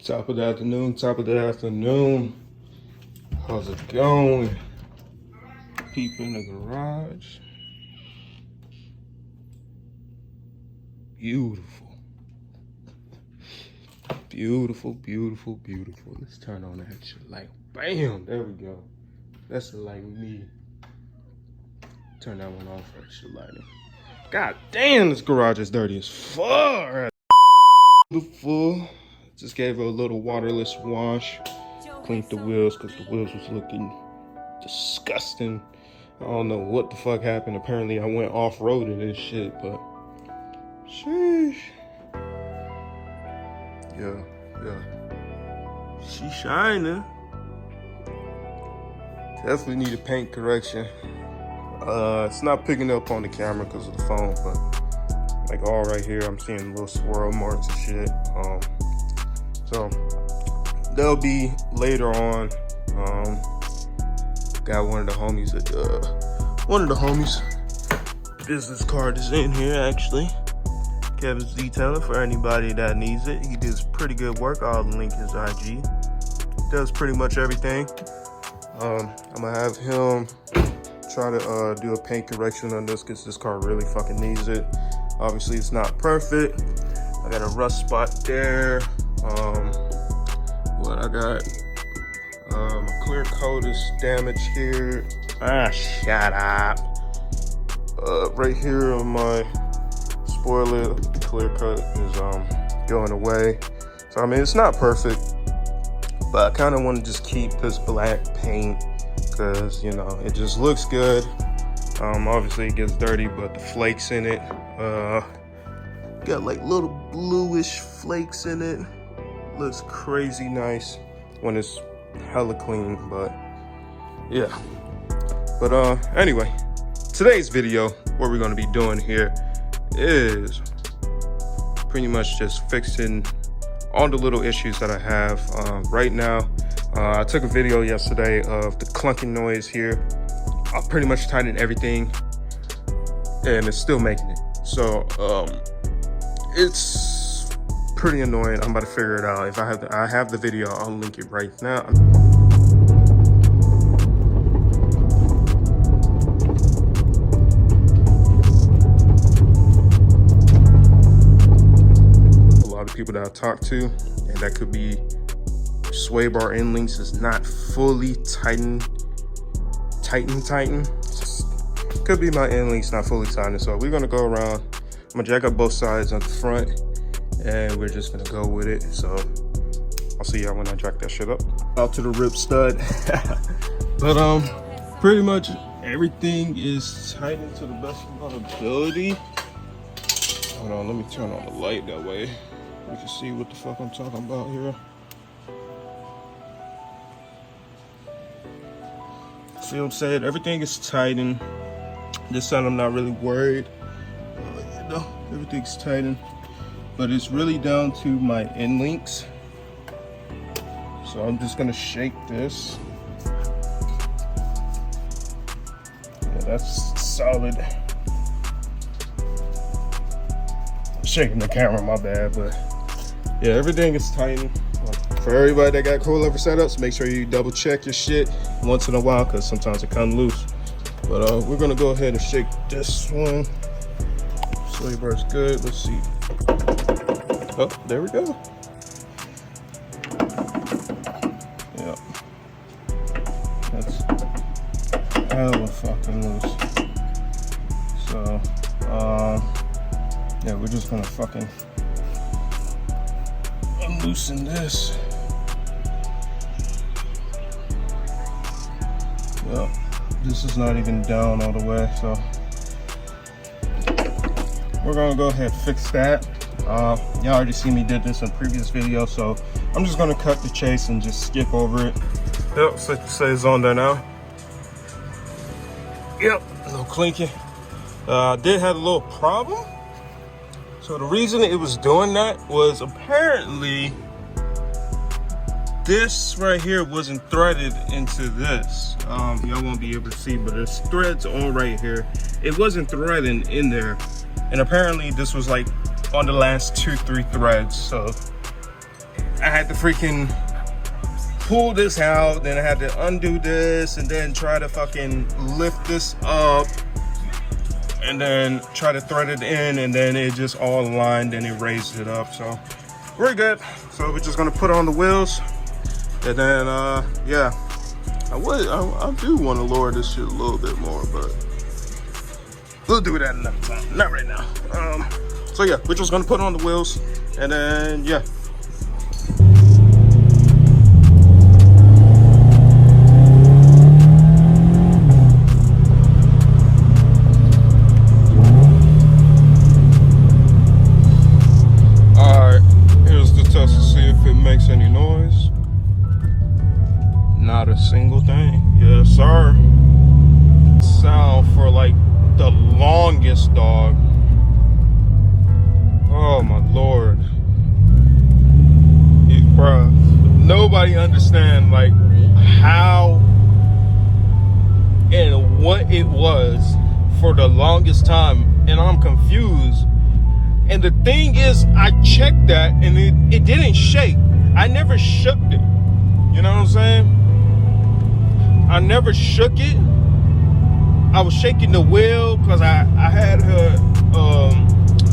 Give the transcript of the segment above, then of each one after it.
Top of the afternoon, top of the afternoon. How's it going? People in the garage. Beautiful. Beautiful, beautiful, beautiful. Let's turn on that shit light. Bam! There we go. That's like me. Turn that one off for extra lighting. God damn, this garage is dirty as fuck. Beautiful. Just gave her a little waterless wash. Cleaned the wheels because the wheels was looking disgusting. I don't know what the fuck happened. Apparently I went off-roading and shit, but sheesh. Yeah. She shining. Definitely need a paint correction. It's not picking up on the camera because of the phone, but like all right here, I'm seeing little swirl marks and shit. So they'll be later on. Got one of the homies business card is in here actually. Kevin's detailing for anybody that needs it. He does pretty good work. I'll link his IG. Does pretty much everything. I'm gonna have him try to do a paint correction on this because this car really fucking needs it. Obviously it's not perfect. I got a rust spot there. What I got? Clear coat is damaged here. Shut up. Right here on my spoiler, clear coat is going away. So I mean, it's not perfect, but I kind of want to just keep this black paint because, you know, it just looks good. Obviously it gets dirty, but the flakes in it, got like little bluish flakes in it. Looks crazy nice when it's hella clean, but yeah. But anyway, today's video, what we're gonna be doing here is pretty much just fixing all the little issues that I have right now. I took a video yesterday of the clunking noise here. I pretty much tightened everything and it's still making it. So it's pretty annoying. I'm about to figure it out. If I have the video, I'll link it right now. A lot of people that I talk to, and that could be sway bar end links is not fully tighten. Just could be my end links not fully tightened. So we're gonna go around. I'm gonna jack up both sides on the front, and we're just gonna go with it. So I'll see y'all when I jack that shit up. Out to the rip stud. But pretty much everything is tightened to the best of my ability. Hold on, let me turn on the light that way we can see what the fuck I'm talking about here. See what I'm saying? Everything is tightened. This side I'm not really worried. You know, everything's tightened. But it's really down to my end links. So I'm just gonna shake this. Yeah, that's solid. Shaking the camera, my bad, but yeah, everything is tightened. For everybody that got coilover setups, make sure you double check your shit once in a while because sometimes it comes loose. But we're gonna go ahead and shake this one. Sway bar's good. Let's see. Oh, there we go. Yep. That's hella fucking loose. So, yeah, we're just gonna fucking unloosen this. Yep. This is not even down all the way, so we're gonna go ahead and fix that. Y'all already seen me did this in a previous video, so I'm just gonna cut the chase and just skip over it. Yep, so it's on there now. Yep, no clinking. Did have a little problem. So the reason it was doing that was apparently this right here wasn't threaded into this. Y'all won't be able to see, but there's threads all right here. It wasn't threading in there. And apparently this was like on the last 2-3 threads. So I had to freaking pull this out, then I had to undo this, and then try to fucking lift this up, and then try to thread it in, and then it just all aligned and it raised it up. So we're good. So we're just gonna put on the wheels, and then yeah, I do want to lower this shit a little bit more, but we'll do that another time, not right now. So yeah, we're just gonna put on the wheels, and then yeah. Makes any noise? Not a single thing. Yes, sir. Sound for like the longest, dog. Oh my lord. Bruh, nobody understand like how and what it was for the longest time, and I'm confused. And the thing is, I checked that and it didn't shake. I never shook it. You know what I'm saying? I never shook it. I was shaking the wheel because I had her,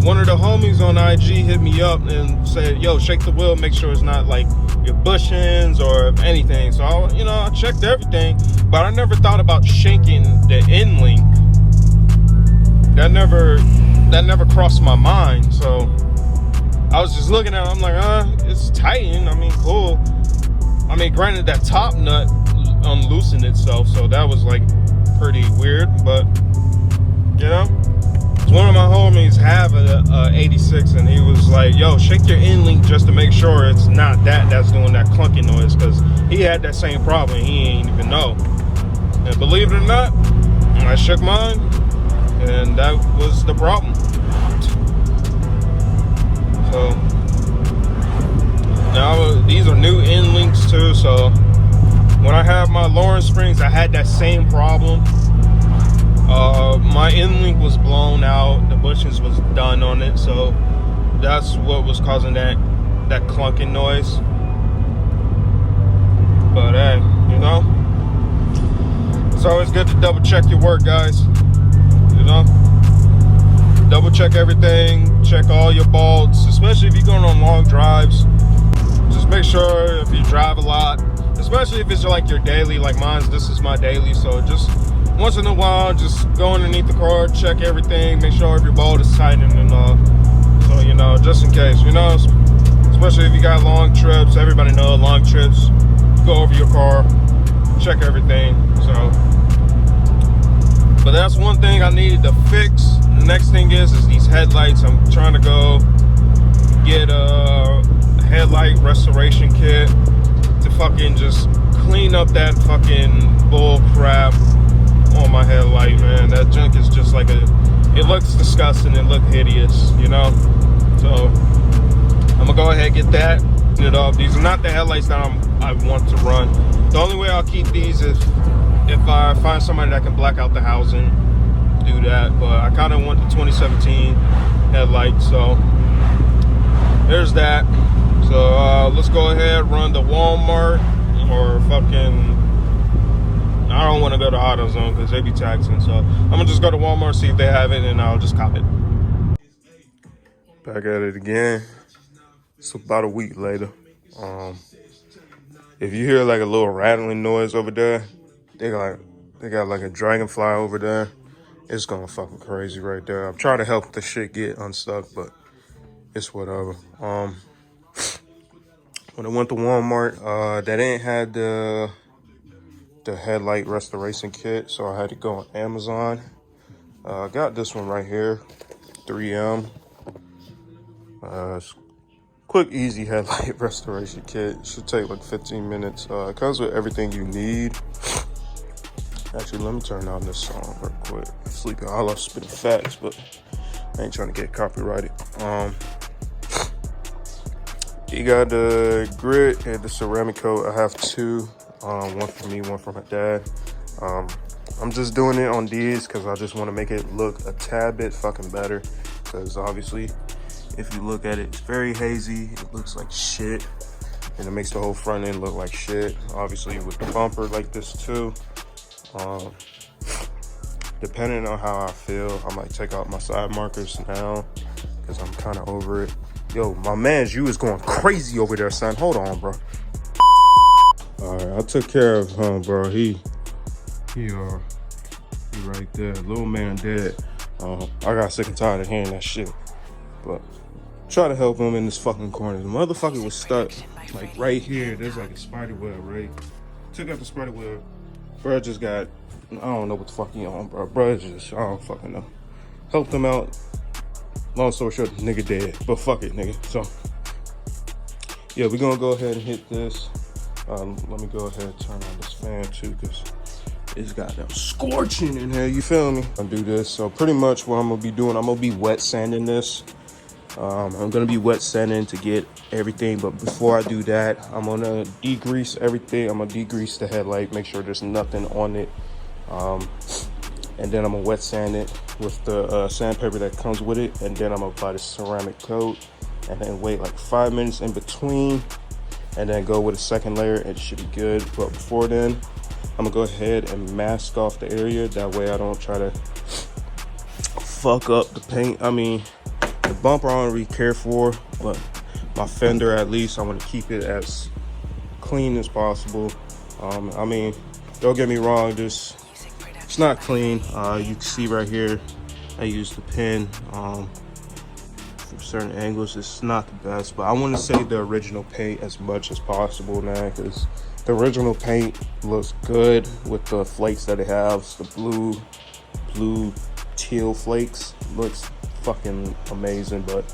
one of the homies on IG hit me up and said, yo, shake the wheel, make sure it's not like your bushings or anything. So, I checked everything, but I never thought about shaking the end link. That never crossed my mind. So I was just looking at it, I'm like, it's tightened. I mean, cool. I mean, granted, that top nut unloosened itself, so that was like pretty weird, but one of my homies have a 86, and he was like, yo, shake your end link just to make sure it's not that's doing that clunking noise, because he had that same problem. He ain't even know. And believe it or not, I shook mine, and that was the problem. So now these are new end links too, so when I had my Lawrence Springs, I had that same problem. My end link was blown out, the bushings was done on it, so that's what was causing that clunking noise. But hey, it's always good to double check your work, guys. Double check everything, check all your bolts, especially if you're going on long drives. Just make sure, if you drive a lot, especially if it's like your daily, like mine, this is my daily, so just once in a while, just go underneath the car, check everything, make sure every bolt is tightened and all. So, just in case, especially if you got long trips. Everybody knows long trips, go over your car, check everything. So, but that's one thing I needed to fix. The next thing is these headlights. I'm trying to go get a headlight restoration kit to fucking just clean up that fucking bull crap on my headlight, man. That junk is just like it looks disgusting, it looks hideous, So I'm gonna go ahead and get that it up. These are not the headlights that I want to run. The only way I'll keep these is if I find somebody that can black out the housing, do that. But I kind of want the 2017 headlights, so there's that. So let's go ahead, run to Walmart or fucking, I don't want to go to AutoZone because they be taxing. So I'm gonna just go to Walmart, see if they have it, and I'll just cop it. Back at it again. It's about a week later. If you hear like a little rattling noise over there, they got like a dragonfly over there. It's going fucking crazy right there. I'm trying to help the shit get unstuck, but it's whatever. When I went to Walmart, they didn't have the headlight restoration kit, so I had to go on Amazon. I got this one right here, 3M. Quick, easy headlight restoration kit. Should take like 15 minutes. It comes with everything you need. Actually, let me turn on this song real quick. Sleeping, I love spitting facts, but I ain't trying to get copyrighted. You got the grit and the ceramic coat. I have two, one for me, one for my dad. I'm just doing it on these because I just want to make it look a tad bit fucking better. Because obviously, if you look at it, it's very hazy. It looks like shit. and it makes the whole front end look like shit. Obviously with the bumper like this too. Depending on how I feel, I might take out my side markers now because I'm kind of over it. Yo, my man's you is going crazy over there, son. Hold on, bro. All right, I took care of him, bro. He right there. Little man dead. I got sick and tired of hearing that shit. But try to help him in this fucking corner. The motherfucker was stuck like right here. There's like a spider web, right? Took out the spider web. Bro just got, I don't know what the fuck he on, bro. Bro just, I don't fucking know. Helped him out. Long story short, nigga dead. But fuck it, nigga. So, yeah, we're gonna go ahead and hit this. Let me go ahead and turn on this fan too, because it's got them scorching in here, you feel me? I'll do this. So pretty much what I'm gonna be doing, I'm gonna be wet sanding this. I'm gonna be wet sanding to get everything, but before I do that, I'm gonna degrease everything. I'm gonna degrease the headlight, make sure there's nothing on it. And then I'm gonna wet sand it with the sandpaper that comes with it, and then I'm gonna apply the ceramic coat, and then wait like 5 minutes in between, and then go with a second layer. It should be good. But before then, I'm gonna go ahead and mask off the area. That way I don't try to fuck up the paint. I mean, the bumper I don't really care for, but my fender at least, I want to keep it as clean as possible. I mean, don't get me wrong, it's not clean. You can see right here, I use the pen from certain angles. It's not the best, but I want to save the original paint as much as possible, man, because the original paint looks good with the flakes that it has. The blue teal flakes looks fucking amazing, but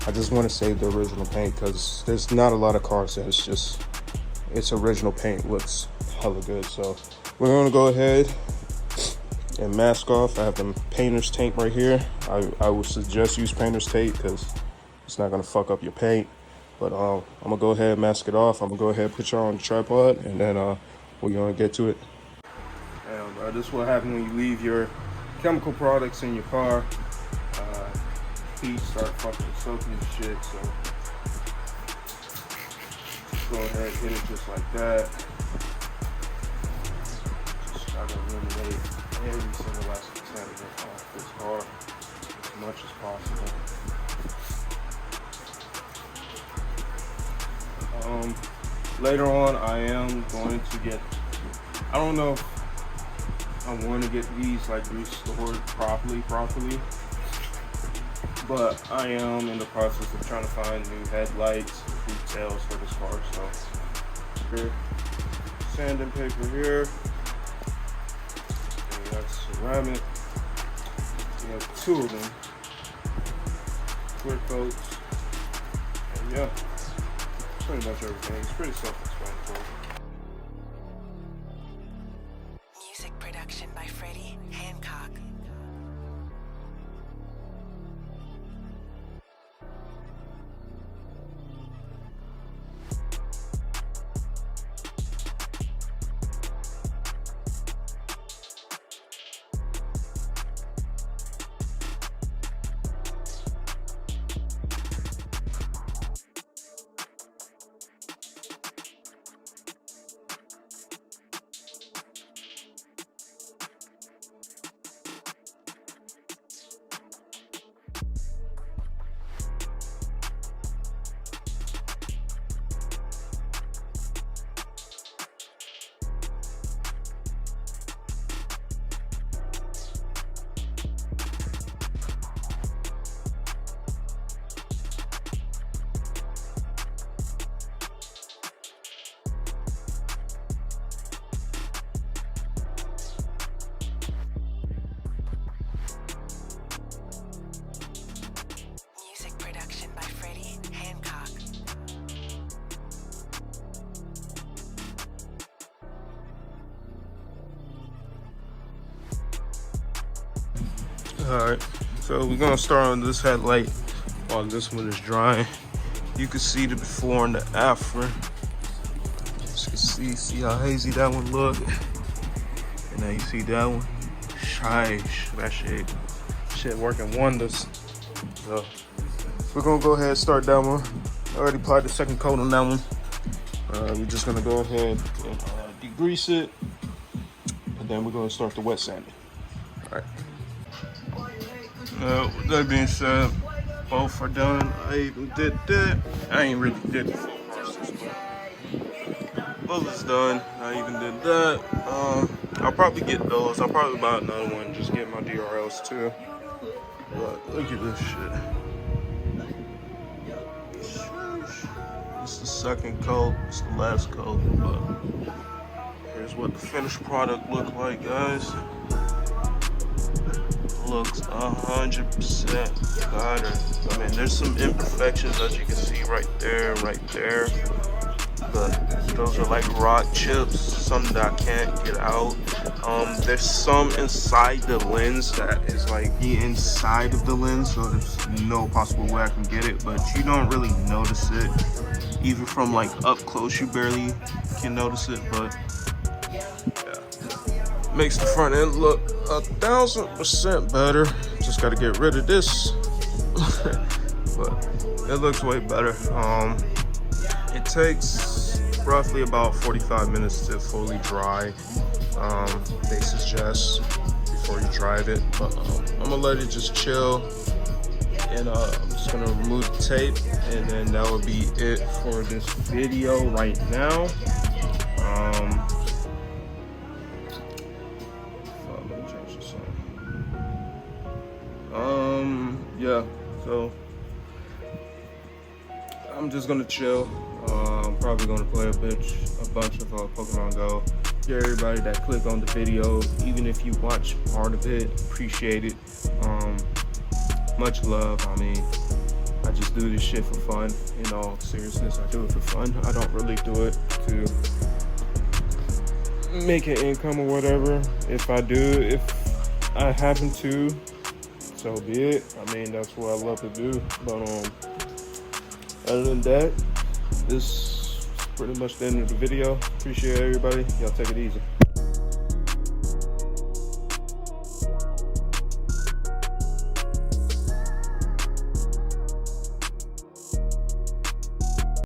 I just want to save the original paint because there's not a lot of cars that it's original paint looks hella good. So we're gonna go ahead and mask off. I have the painter's tape right here. I would suggest use painter's tape because it's not gonna fuck up your paint. But I'm gonna go ahead and mask it off. I'm gonna go ahead and put y'all on the tripod, and then we're gonna get to it. And this is what happens when you leave your chemical products in your car. Heat start fucking soaking and shit. So just go ahead and hit it just like that. Just try to eliminate every single last contaminant off this car as much as possible. Later on, I am going to get, I don't know if I want to get these like restored properly, but I am in the process of trying to find new headlights, details for this car. So here, sanding paper here, and we got ceramic. We have two of them, clear coats, and yeah, pretty much everything. It's pretty self-explanatory. Music production by Freddie Hancock. Alright, so we're gonna start on this headlight while this one is drying. You can see the before and the after. As you can see how hazy that one look. And now you see that one. Sheesh, that shit working wonders. So we're gonna go ahead and start that one. I already applied the second coat on that one. We're just gonna go ahead and degrease it, and then we're gonna start the wet sanding. All right. With that being said, both are done. I even did that. I ain't really did the full process, but both is done. I even did that. I'll probably get those. I'll probably buy another one. Just get my DRLs too. But look at this shit. It's the second coat. It's the last coat. But here's what the finished product look like, guys. Looks 100% better. I mean, there's some imperfections as you can see right there, but those are like rock chips, some that I can't get out. There's some inside the lens that is like the inside of the lens, so there's no possible way I can get it, but you don't really notice it. Even from like up close, you barely can notice it, but yeah. Makes the front end look 1000% better. Just gotta get rid of this. But it looks way better. It takes roughly about 45 minutes to fully dry. They suggest before you drive it, but I'm gonna let it just chill, and I'm just gonna remove the tape, and then that will be it for this video right now. Yeah, so I'm just gonna chill. I'm probably gonna play a bunch of Pokemon Go. Yeah, everybody that clicked on the video, even if you watch part of it, appreciate it. Much love. I mean, I just do this shit for fun. In all seriousness, I do it for fun. I don't really do it to make an income or whatever. If I happen to, so be it. I mean, that's what I love to do. But other than that, this is pretty much the end of the video. Appreciate everybody. Y'all take it easy.